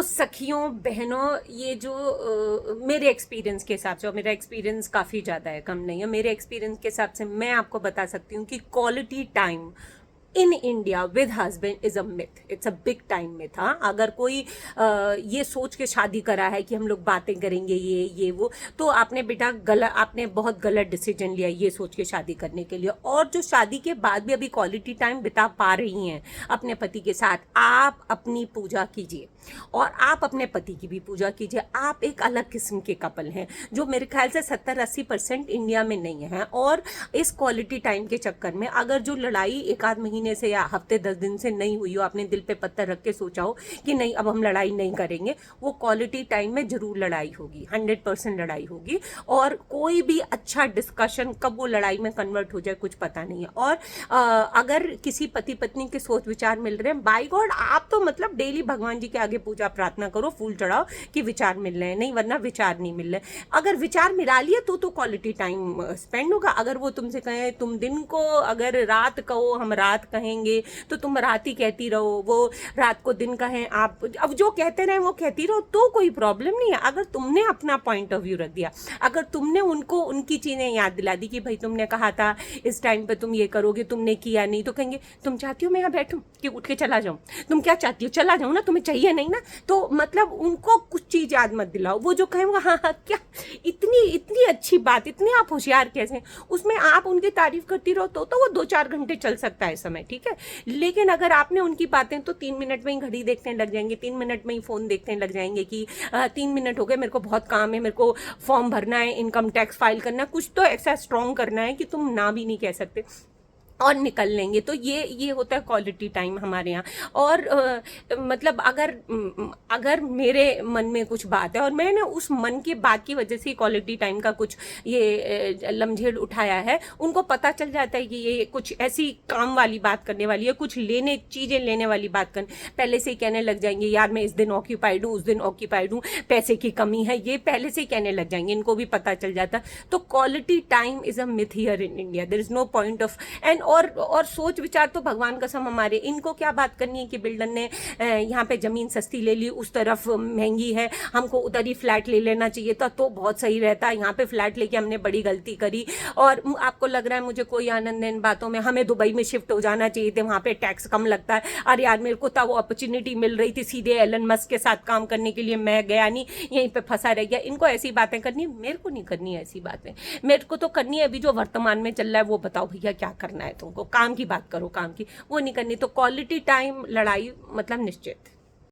तो सखियों बहनों, ये जो मेरे एक्सपीरियंस के हिसाब से, और मेरा एक्सपीरियंस काफ़ी ज़्यादा है, कम नहीं है, मेरे एक्सपीरियंस के हिसाब से मैं आपको बता सकती हूँ कि quality time in India with husband is a myth, it's a big time myth. हाँ, अगर कोई ये सोच के शादी करा है कि हम लोग बातें करेंगे ये वो, तो आपने बेटा गलत, आपने बहुत गलत डिसीजन लिया ये सोच के शादी करने के लिए। और जो शादी के बाद भी अभी क्वालिटी टाइम बिता पा रही हैं अपने पति के साथ, आप अपनी पूजा कीजिए और आप अपने पति की भी पूजा कीजिए। आप एक अलग किस्म के कपल हैं जो मेरे ख्याल से 70-80% इंडिया में नहीं है। और इस क्वालिटी टाइम के चक्कर में अगर जो लड़ाई एक आध महीने से या हफ्ते 10 दिन से नहीं हुई हो, आपने दिल पे पत्थर रख के सोचा हो कि नहीं अब हम लड़ाई नहीं करेंगे, वो क्वालिटी टाइम में जरूर लड़ाई होगी, 100% लड़ाई होगी। और कोई भी अच्छा डिस्कशन कब वो लड़ाई में कन्वर्ट हो जाए कुछ पता नहीं है। और अगर किसी पति पत्नी के सोच विचार मिल रहे हैं, बाय गॉड आप तो मतलब डेली भगवान जी के आगे पूजा प्रार्थना करो, फूल चढ़ाओ कि विचार मिल रहे हैं, नहीं वरना विचार नहीं मिल रहे। अगर विचार मिला लिए तो क्वालिटी टाइम स्पेंड होगा। अगर वो तुमसे कहें तुम दिन को, अगर रात कहो हम रात कहेंगे तो तुम रात ही कहती रहो, वो रात को दिन कहें आप अब जो कहते रहे वो कहती रहो, तो कोई प्रॉब्लम नहीं है। अगर तुमने अपना पॉइंट ऑफ व्यू रख दिया, अगर तुमने उनको उनकी चीज़ें याद दिला दी कि भाई तुमने कहा था इस टाइम पे तुम ये करोगे, तुमने किया नहीं, तो कहेंगे तुम चाहती हो मैं यहाँ बैठूं कि उठ के चला जाऊं, तुम क्या चाहती हो चला जाऊं ना, तुम्हें चाहिए नहीं ना। तो मतलब उनको कुछ चीज़ याद मत दिलाओ, वो जो कहें वो हाँ हाँ क्या इतनी इतनी अच्छी बात, इतने आप होशियार कैसे हैं, उसमें आप उनकी तारीफ करती रहो तो वो 2-4 घंटे चल सकता है समय, ठीक है। लेकिन अगर आपने उनकी बातें तो 3 मिनट में ही घड़ी देखने लग जाएंगे, 3 मिनट में ही फ़ोन देखने लग जाएंगे कि 3 मिनट हो गए, मेरे को बहुत काम है, मेरे को फॉर्म भरना है, इनकम टैक्स फाइल करना है, कुछ तो ऐसा स्ट्रॉन्ग करना है कि तुम ना भी नहीं कह सकते और निकल लेंगे। तो ये होता है क्वालिटी टाइम हमारे यहाँ। और मतलब अगर मेरे मन में कुछ बात है और मैंने उस मन की बात की वजह से क्वालिटी टाइम का कुछ ये लम्हेड़ उठाया है, उनको पता चल जाता है कि ये कुछ ऐसी काम वाली बात करने वाली है, कुछ चीज़ें लेने वाली बात करने, पहले से ही कहने लग जाएंगे यार मैं इस दिन ऑक्यूपाइड हूँ, उस दिन ऑक्यूपाइड हूँ, पैसे की कमी है, ये पहले से ही कहने लग जाएंगे, इनको भी पता चल जाता। तो quality time is a myth here in India, there is no point of end. और सोच विचार तो भगवान कसम हमारे, इनको क्या बात करनी है कि बिल्डर ने यहाँ पे ज़मीन सस्ती ले ली, उस तरफ महंगी है, हमको उधर ही फ्लैट ले लेना चाहिए था तो बहुत सही रहता है, यहाँ पे फ्लैट लेके हमने बड़ी गलती करी। और आपको लग रहा है मुझे कोई आनंद है इन बातों में, हमें दुबई में शिफ्ट हो जाना चाहिए था, वहाँ पे टैक्स कम लगता है। अरे यार मेरे को तो वो अपॉर्चुनिटी मिल रही थी सीधे एलन मस्क के साथ काम करने के लिए, मैं गया नहीं, यहीं पर फंसा रह गया। इनको ऐसी बातें करनी है, मेरे को नहीं करनी है ऐसी बातें, मेरे को तो करनी है अभी जो वर्तमान में चल रहा है वो बताओ भैया क्या करना है तुमको, काम की बात करो, काम की, वो नहीं करनी। तो क्वालिटी टाइम लड़ाई मतलब निश्चित।